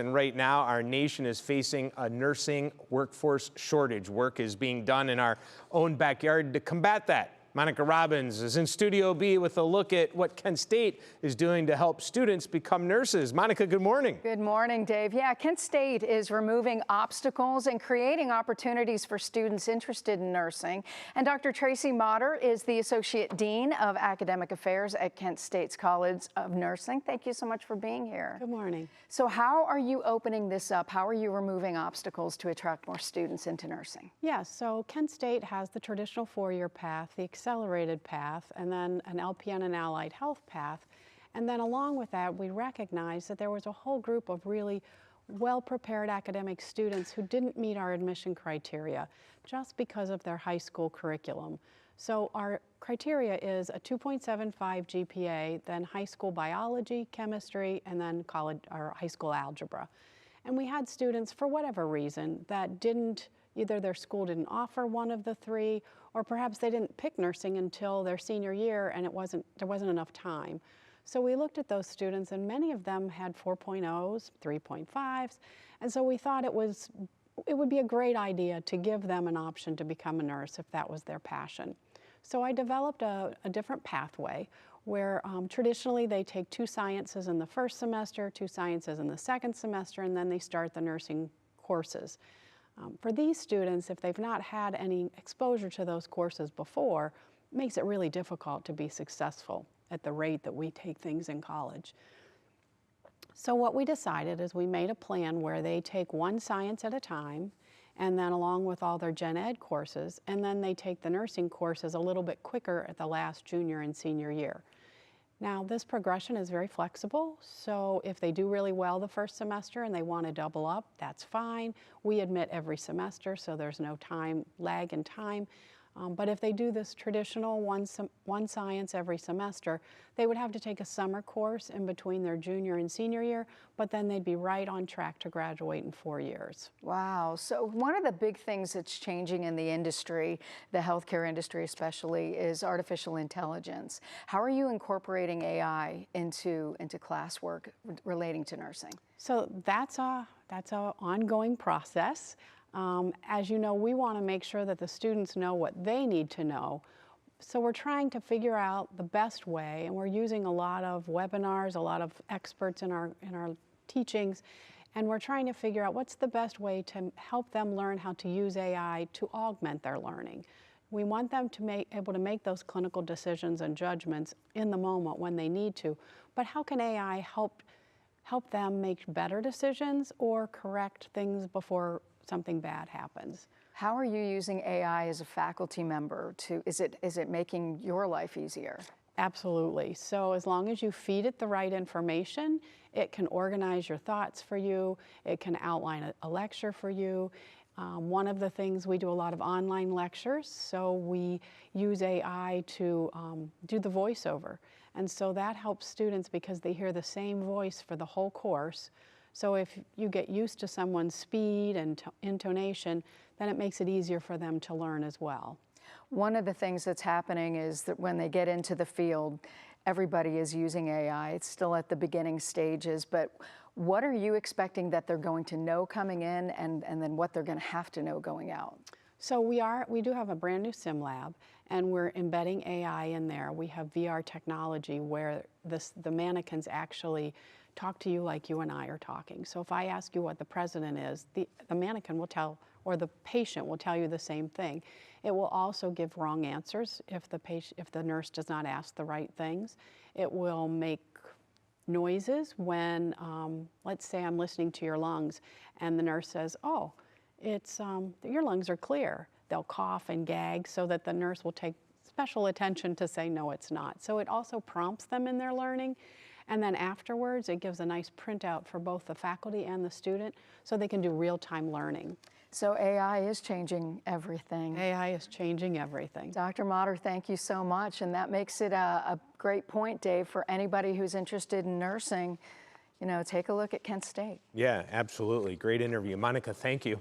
And right now, our nation is facing a nursing workforce shortage. Work is being done in our own backyard to combat that. Monica Robbins is in Studio B with a look at what Kent State is doing to help students become nurses. Monica, good morning. Good morning, Dave. Yeah, Kent State is removing obstacles and creating opportunities for students interested in nursing. And Dr. Tracey Motter is the Associate Dean of Academic Affairs at Kent State's College of Nursing. Thank you so much for being here. Good morning. So how are you opening this up? How are you removing obstacles to attract more students into nursing? Yeah, so Kent State has the traditional four-year path, the accelerated path, and then an LPN and allied health path. And then along with that, we recognized that there was a whole group of really well-prepared academic students who didn't meet our admission criteria just because of their high school curriculum. So our criteria is a 2.75 GPA, then high school biology, chemistry, and then college or high school algebra. And we had students, for whatever reason, that either their school didn't offer one of the three, or perhaps they didn't pick nursing until their senior year and there wasn't enough time. So we looked at those students, and many of them had 4.0s, 3.5s, and so we thought it would be a great idea to give them an option to become a nurse if that was their passion. So I developed a different pathway where traditionally they take 2 sciences in the first semester, 2 sciences in the second semester, and then they start the nursing courses. For these students, if they've not had any exposure to those courses before, it makes it really difficult to be successful at the rate that we take things in college. So what we decided is we made a plan where they take 1 science at a time, and then along with all their gen ed courses, and then they take the nursing courses a little bit quicker at the last junior and senior year. Now, this progression is very flexible, so if they do really well the first semester and they want to double up, that's fine. We admit every semester, so there's no lag in time. But if they do this traditional one science every semester, they would have to take a summer course in between their junior and senior year, but then they'd be right on track to graduate in 4 years. Wow. So one of the big things that's changing in the industry, the healthcare industry especially, is artificial intelligence. How are you incorporating AI into classwork relating to nursing? So that's a ongoing process. As you know, we want to make sure that the students know what they need to know. So we're trying to figure out the best way, and we're using a lot of webinars, a lot of experts in our teachings, and we're trying to figure out what's the best way to help them learn how to use AI to augment their learning. We want them to be able to make those clinical decisions and judgments in the moment when they need to, but how can AI help them make better decisions or correct things before something bad happens? How are you using AI as a faculty member is it making your life easier? Absolutely. So as long as you feed it the right information, it can organize your thoughts for you, it can outline a lecture for you. One of the things, we do a lot of online lectures, so we use AI to do the voiceover. And so that helps students because they hear the same voice for the whole course. So if you get used to someone's speed and intonation, then it makes it easier for them to learn as well. One of the things that's happening is that when they get into the field, everybody is using AI. It's still at the beginning stages, but what are you expecting that they're going to know coming in and then what they're going to have to know going out? So we do have a brand new sim lab, and we're embedding AI in there. We have VR technology where the mannequins actually talk to you like you and I are talking. So if I ask you what the president is, the mannequin will tell, or the patient will tell you the same thing. It will also give wrong answers if the nurse does not ask the right things. It will make noises when, let's say I'm listening to your lungs, and the nurse says, oh, your lungs are clear. They'll cough and gag so that the nurse will take special attention to say, no, it's not. So it also prompts them in their learning. And then afterwards, it gives a nice printout for both the faculty and the student so they can do real-time learning. So AI is changing everything. AI is changing everything. Dr. Motter, thank you so much. And that makes it a great point, Dave, for anybody who's interested in nursing. Take a look at Kent State. Yeah, absolutely. Great interview. Monica, thank you.